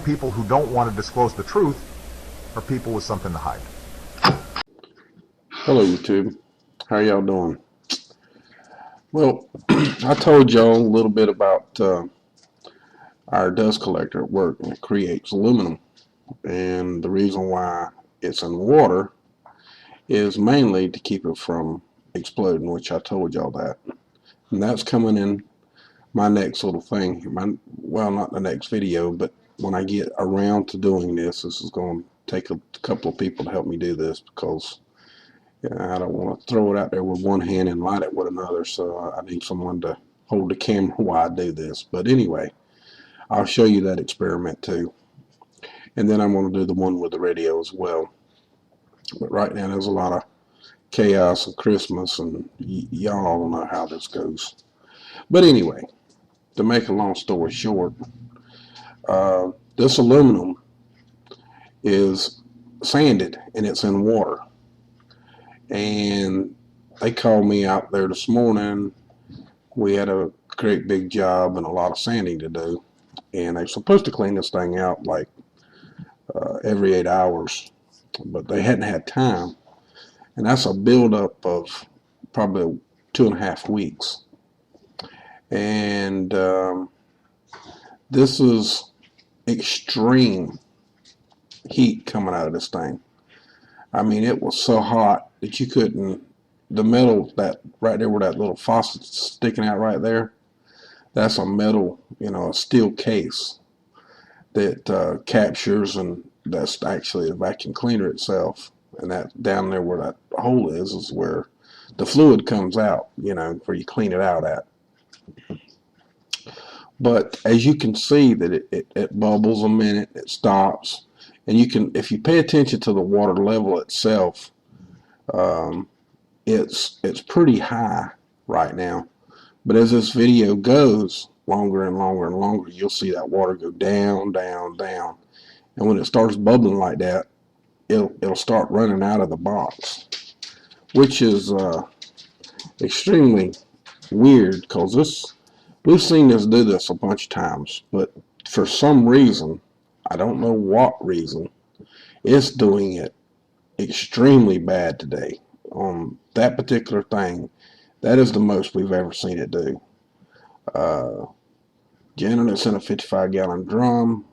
people who don't want to disclose the truth are people with something to hide. Hello YouTube, how y'all doing? Well, I told y'all a little bit about our dust collector at work, and it creates aluminum, and the reason why it's in water is mainly to keep it from exploding, which I told y'all that. And that's coming in my next little thing, well, not the next video, but when I get around to doing this is going to take a couple of people to help me do this, because I don't want to throw it out there with one hand and light it with another, so I need someone to hold the camera while I do this. But anyway, I'll show you that experiment too. And then I'm going to do the one with the radio as well. But right now there's a lot of chaos and Christmas, and y'all all know how this goes. But anyway, to make a long story short, this aluminum is sanded and it's in water. And they called me out there this morning. We had a great big job and a lot of sanding to do, and they're supposed to clean this thing out like every 8 hours, but they hadn't had time, and that's a buildup of probably 2.5 weeks. And this is extreme heat coming out of this thing. I mean, it was so hot that you couldn't, the metal that right there where that little faucet's sticking out right there, that's a metal, a steel case that captures, and that's actually a vacuum cleaner itself. And that down there where that hole is where the fluid comes out, where you clean it out at. But as you can see that it bubbles a minute, it stops. And you can, if you pay attention to the water level itself, it's pretty high right now. But as this video goes longer and longer and longer, you'll see that water go down, down, down. And when it starts bubbling like that, it'll start running out of the box, which is extremely weird, because we've seen this do this a bunch of times, but for some reason, I don't know what reason, it's doing it extremely bad today. On that particular thing, that is the most we've ever seen it do. Generally it's in a 55-gallon drum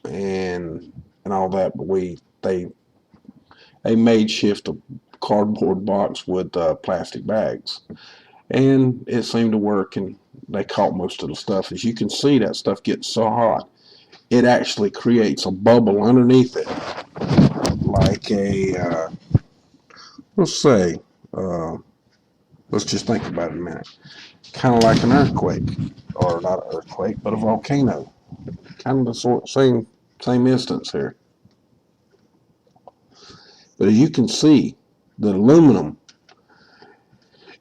and all that, but they made shift a cardboard box with plastic bags, and it seemed to work, and they caught most of the stuff. As you can see, that stuff gets so hot, it actually creates a bubble underneath it, like a, let's say, let's just think about it a minute, kind of like an earthquake, or not an earthquake, but a volcano, kind of the same instance here. But as you can see, the aluminum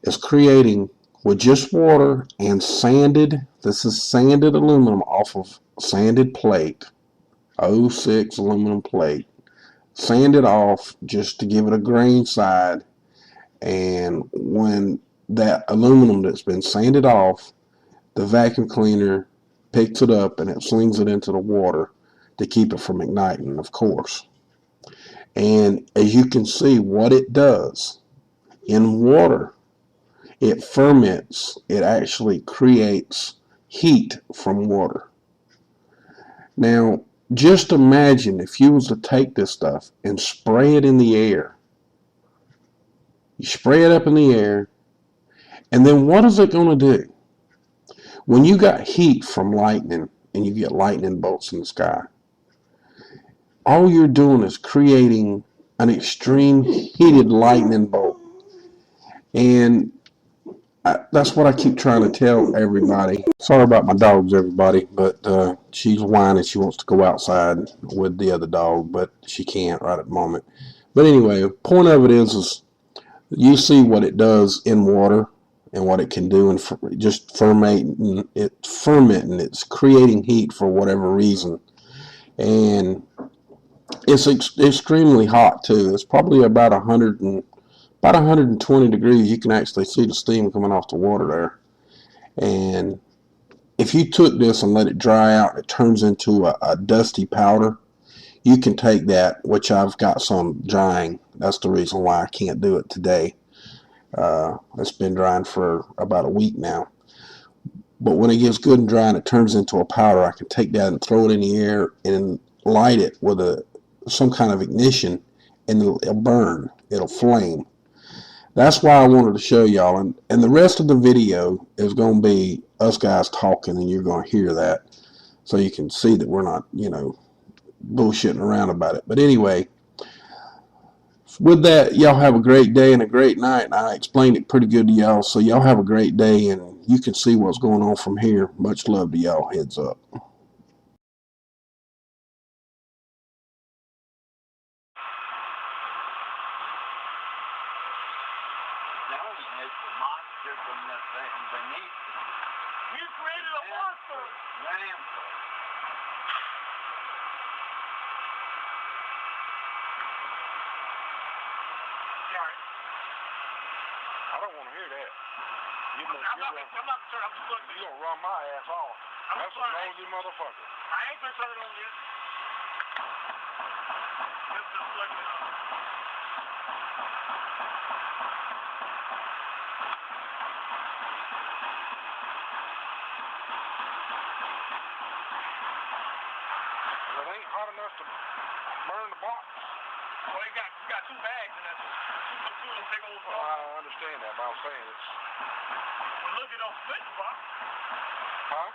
is creating, with just water and sanded, this is sanded aluminum off of sanded plate, 06 aluminum plate, sanded off just to give it a grain side. And when that aluminum that's been sanded off, the vacuum cleaner picks it up and it slings it into the water to keep it from igniting, of course. And as you can see, what it does in water, it ferments. It actually creates heat from water. Now, just imagine if you was to take this stuff and spray it in the air. You spray it up in the air, and then what is it going to do? When you got heat from lightning, and you get lightning bolts in the sky, all you're doing is creating an extreme heated lightning bolt. And that's what I keep trying to tell everybody. Sorry about my dogs, everybody, but she's whining. She wants to go outside with the other dog, but she can't right at the moment. But anyway, the point of it is you see what it does in water and what it can do, and just fermenting. It's creating heat for whatever reason, and it's extremely hot too. It's probably about 120 degrees. You can actually see the steam coming off the water there, and if you took this and let it dry out, it turns into a dusty powder. You can take that, which I've got some drying. That's the reason why I can't do it today. It's been drying for about a week now. But when it gets good and dry and it turns into a powder, I can take that and throw it in the air and light it with some kind of ignition, and it'll burn. It'll flame. That's why I wanted to show y'all. And the rest of the video is going to be us guys talking, and you're going to hear that. So you can see that we're not, bullshitting around about it. But anyway, with that, y'all have a great day and a great night. And I explained it pretty good to y'all. So y'all have a great day, and you can see what's going on from here. Much love to y'all. Heads up. You created a monster! I don't want to hear that. I'm not concerned. I'm just looking. You gonna run my ass off. That's a nosy motherfucker. I ain't concerned on this. Just looking up. It ain't hot enough to burn the box. Well, you got two bags in that. Two of them big old Well, boxes. I understand that, but I'm saying it's... Well, look, it don't split the box. Huh?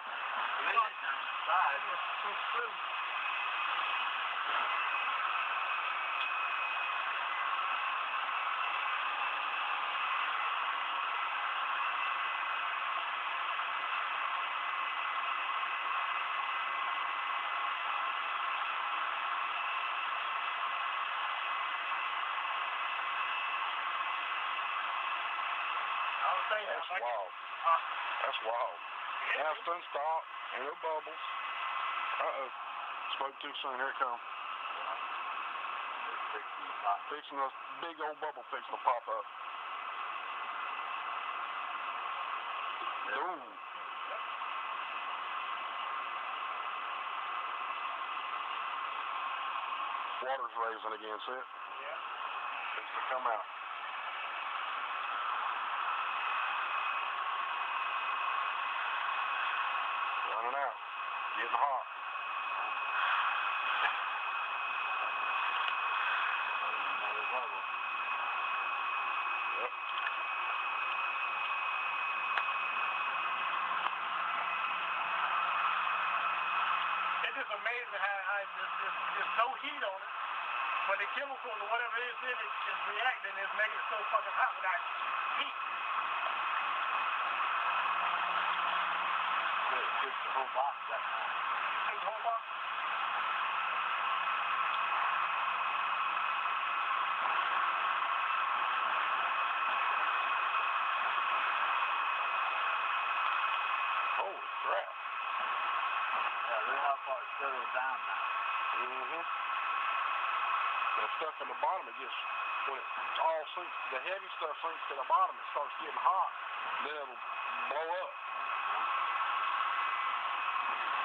It's on the side. That's wild. That's wild. Now, sun stop. Ain't no bubbles. Uh-oh. Spoke too soon. Here it comes. Fixing a big old bubble fixing to pop up. Boom. Water's raising again, see it? Yeah. Fixing to come out. Running out. Getting hot. Yep. It's just amazing how there's no heat on it, but the chemicals or whatever it is in it is reacting and it's making it so fucking hot without heat. Fix the whole box that time. Fix the whole box? Holy crap. Yeah, look how far it settled down now. Mm-hmm. That stuff in the bottom, it just, when it all sinks, the heavy stuff sinks to the bottom, it starts getting hot, then it'll blow up.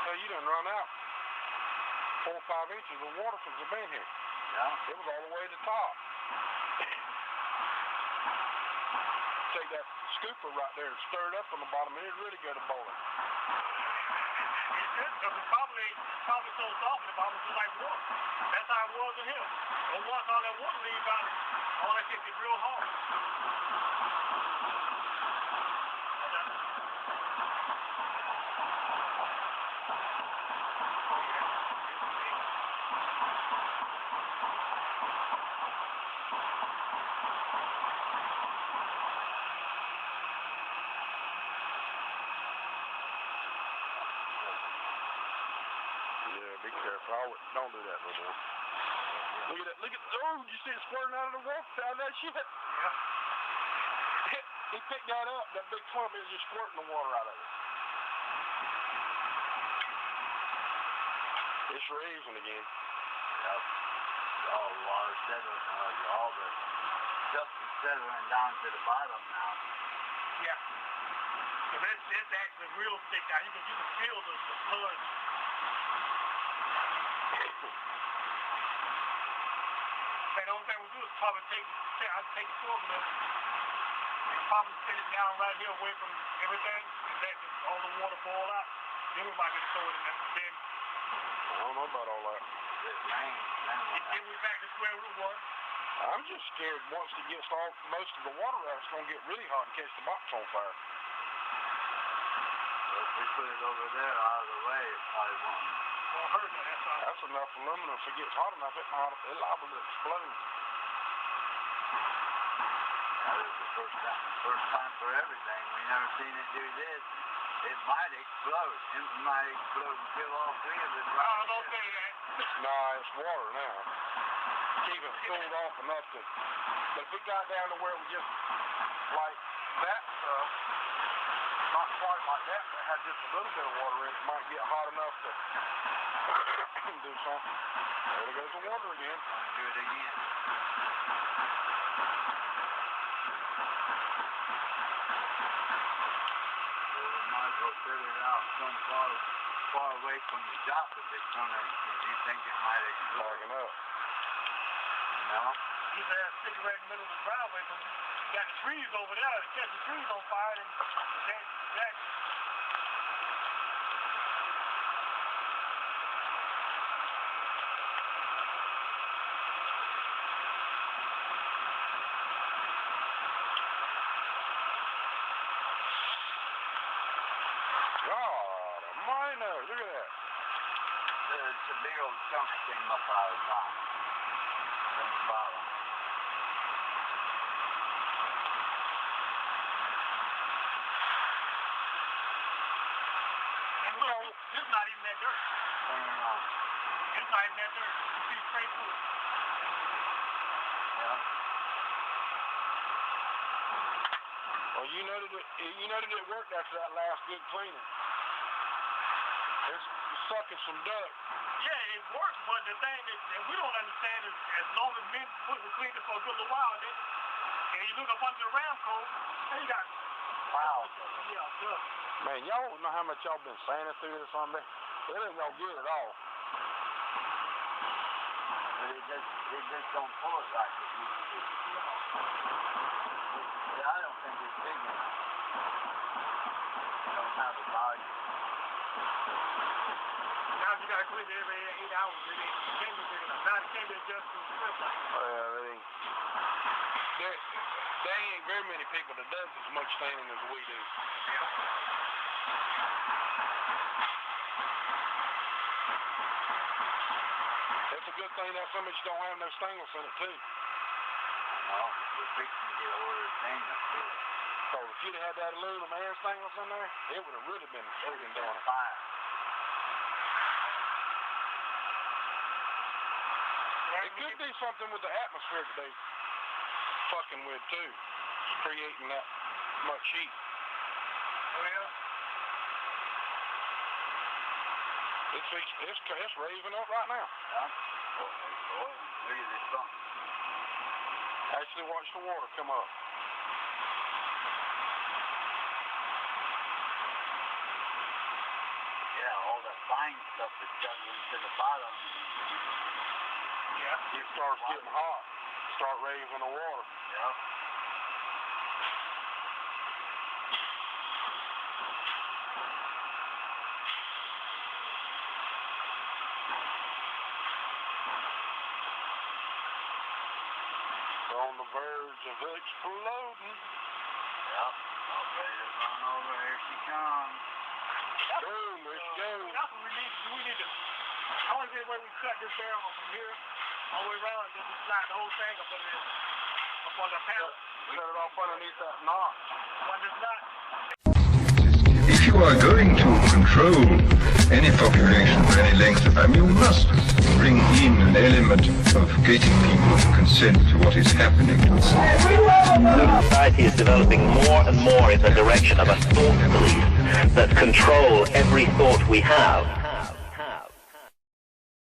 Hey, you done run out 4 or 5 inches of water since you've been here. Yeah. It was all the way to the top. Take that scooper right there and stir it up on the bottom, and it'd really go to boiling. It's good because it's probably so soft the bottom just like water. That's how it was in here. But once all that water leaves out, all that shit gets real hard. Yeah, be careful. Don't do that no more. Look at that. Look at, oh, you see it squirting out of the water, out of that shit? Yeah. He picked that up, that big clump is just squirting the water out of it. It's raising again. Yep. All the water settling, all the dust is settling down to the bottom now. Yeah. Cause it's actually real thick now. You can feel the blood. Man, the only thing we do is probably take the forklift and probably set it down right here away from everything and let all the water boil out. Then we might get throw it in there. Then I don't know about all that. It rains. then we back to square root one. I'm just scared once it gets off, most of the water out, it's going to get really hot and catch the box on fire. Well, if we put it over there out of the way, it probably won't. Won't hurt it, that's all. That's enough aluminum. If it gets hot enough, it's liable to explode. That was the first time for everything. We never seen it do this. It might explode. It might explode and kill all three of us. Oh, don't say that. Nah, it's water now. Keep it cooled off enough to. But if it got down to where it was just like that stuff, not quite like that, but it had just a little bit of water in it, it might get hot enough to do something. There goes the water again. Do it again. So we might as well set it out some far away from the shop if it's gonna, if you think it might explode. Backing up. You know? You can have a cigarette in the middle of the driveway because you got the trees over there to catch the trees on fire and that God almighty, look at that. It's a big old chunk came up out of the top. From the bottom. and look, this is not even that dirt. Turn it on. It's not even that dirt. You see straight through it. Yeah. Well, you noted it worked after that last good cleaning. It's sucking some dirt. Yeah, it works, but the thing that we don't understand is as long as men we cleaned it for a good little while, then and you look up under the Ramco, and you got Wow. yeah, dust. Man, y'all don't know how much y'all been sanding through this on there. It ain't gonna get it all. But it just don't pull it like it used to. But I don't think it's big enough. It don't have the volume. Now you gotta clean it every 8 hours. It can't be big enough. Now it can't be just to strip like that. There ain't very many people that does as much sanding as we do. It's a good thing that so much don't have no stainless in it too. Well, we're fixing to get a order of stainless too. So if you'd have had that aluminum and stainless in there, it would have really been friggin' On done. fire. It could be something with the atmosphere that they fucking with too, creating that much heat. Oh yeah. It's raising up right now. Yeah. Oh, look at this thump. Actually, watch the water come up. Yeah, all the fine stuff is juggling to the bottom. Yeah. It starts getting hot. Start raising the water. Yep. On the verge of exploding. Yep. All ready to run over. Here she comes. Boom, there she goes. That's what we need. We need to. I want to get the way we cut this barrel from here all the way around and just slide the whole thing up on the panel. Cut it off underneath that knot. When it's not. If you are going to control any population for any length of time, you must bring in an element of getting people to consent to what is happening. Society is developing more and more in the direction of a thought police that control every thought we have.